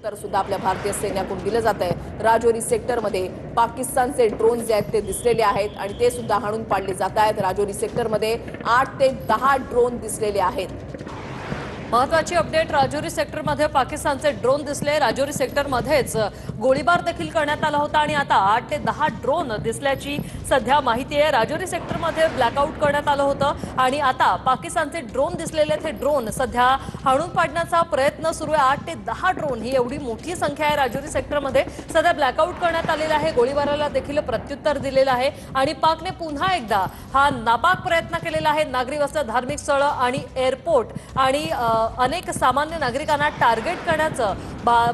तर सुद्धा आपल्या भारतीय सैन्याकडून दिलं जात आहे। राजौरी सेक्टरमध्ये पाकिस्तानचे ड्रोन जे आहेत ते दिसलेले आहेत आणि ते सुद्धा हाणून पाडले जात आहेत। राजौरी सेक्टरमध्ये 8 ते 10 ड्रोन दिसलेले आहेत। महत्वाची अपडेट, राजौरी सेक्टरमध्ये पाकिस्तानचे ड्रोन दिसले। राजौरी सेक्टरमध्येच गोळीबार देखील करण्यात आला होता आणि आता 8 ते 10 ड्रोन दिसल्याची सध्या माहिती आहे। राजौरी सेक्टरमध्ये ब्लॅकआउट करण्यात आलं होतं आणि आता पाकिस्तानचे ड्रोन दिसलेले ते ड्रोन सध्या हाणून पाडण्याचा प्रयत्न सुरू आहे। 8 ते 10 ड्रोन ही एवढी मोठी संख्या आहे। राजौरी सेक्टरमध्ये सध्या ब्लॅकआउट करण्यात आलेला आहे। गोळीबाराला देखील प्रत्युत्तर दिलेलं आहे आणि पाकने पुन्हा एकदा हा नापाक प्रयत्न केलेला आहे। नागरी वस्त्या, धार्मिक स्थळं आणि एअरपोर्ट आणि अनेक सामान्य नागरिकांना टार्गेट करण्याचं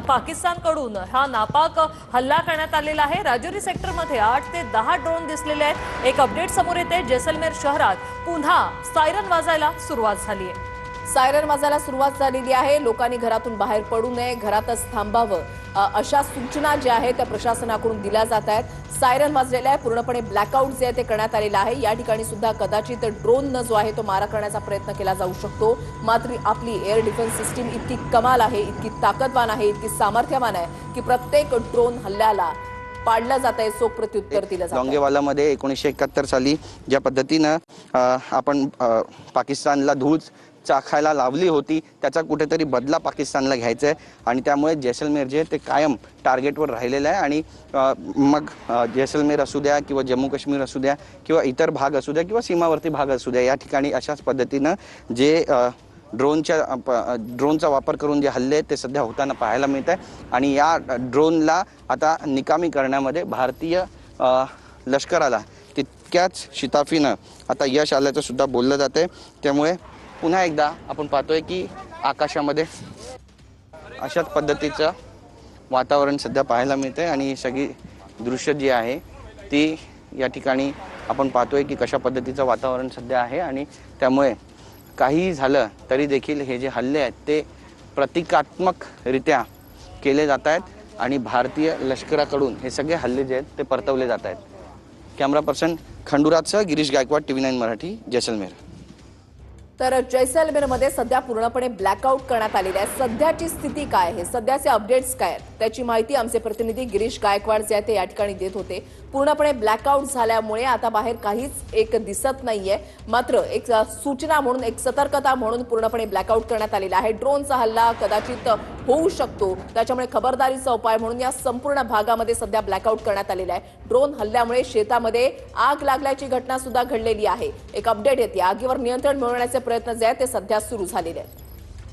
पाकिस्तानकडून हा नापाक हल्ला करण्यात आलेला आहे। राजौरी सेक्टरमध्ये 8 ते 10 ड्रोन दिसलेले आहेत। एक अपडेट समोर येते, जैसलमेर शहरात पुन्हा सायरन वाजायला सुरुवात झाली आहे। सायरन वाजायला सुरुवात झालेली आहे। लोकांनी घरातून बाहेर पडू नये, घरातच थांबावं अशा सूचना ज्या आहेत त्या प्रशासनाकडून दिल्या जात आहेत। सायरन वाजलेला आहे, पूर्णपणे ब्लॅकआउट जे आहे ते करण्यात आलेलं आहे। या ठिकाणी सुद्धा कदाचित ड्रोन जो आहे तो मारा करण्याचा प्रयत्न केला जाऊ शकतो, मात्र आपली एअर डिफेन्स सिस्टीम इतकी कमाल आहे, इतकी ताकदवान आहे, इतकी सामर्थ्यवान आहे की प्रत्येक ड्रोन हल्ल्याला पाडलं जात आहे, चोख प्रत्युत्तर दिलं जातं। लोंगेवालामध्ये 1971 साली ज्या पद्धतीनं आपण पाकिस्तानला धूळ चाखायला लावली होती त्याचा कुठेतरी बदला पाकिस्तानला घ्यायचा आहे आणि त्यामुळे जैसलमेर जे ते कायम टार्गेटवर राहिलेलं आहे। आणि मग जैसलमेर असू द्या किंवा जम्मू काश्मीर असू द्या किंवा इतर भाग असू द्या किंवा सीमावर्ती भाग असू द्या, या ठिकाणी अशाच पद्धतीनं जे ड्रोनचा वापर करून जे हल्ले आहेत ते सध्या होताना पाहायला मिळत आहे आणि या ड्रोनला आता निकामी करण्यामध्ये भारतीय लष्कराला तितक्याच शिताफीनं आता यश आल्याचं सुद्धा बोललं जाते। त्यामुळे पुन्हा एकदा आपण पाहतोय की आकाशामध्ये अशाच पद्धतीचं वातावरण सध्या पाहायला मिळते आणि सगळी दृश्य जी आहे ती या ठिकाणी आपण पाहतोय की कशा पद्धतीचं वातावरण सध्या आहे आणि त्यामुळे काही झालं तरी देखील हे जे हल्ले आहेत ते प्रतिकात्मकरित्या केले जात आहेत आणि भारतीय लष्कराकडून हे सगळे हल्ले जे आहेत ते परतवले जात आहेत। कॅमेरा पर्सन खंडुराजसह गिरीश गायकवाड, TV9 मराठी, जैसलमेर। तर जैसलमेरमध्ये सध्या पूर्णपणे ब्लॅकआउट करण्यात आलेली आहे। सध्याची स्थिती काय आहे, सध्याचे अपडेट्स काय आहेत त्याची माहिती आमचे प्रतिनिधी गिरीश गायकवाड जे आहेत ते या ठिकाणी देत होते। पूर्णपणे ब्लॅकआउट झाल्यामुळे आता बाहेर काहीच एक दिसत नाहीये, मात्र एक सूचना म्हणून, एक सतर्कता म्हणून पूर्णपणे ब्लॅकआउट करण्यात आलेला आहे। ड्रोनचा हल्ला कदाचित होऊ शकतो, त्याच्यामुळे खबरदारीचा उपाय म्हणून या संपूर्ण भागामध्ये सध्या ब्लॅकआउट करण्यात आलेला आहे। ड्रोन हल्ल्यामुळे शेतामध्ये आग लागल्याची घटना सुद्धा घडलेली आहे। एक अपडेट येते, आगीवर नियंत्रण मिळवण्याचे प्रयत्न जे आहेत ते सध्या सुरू झालेले आहेत।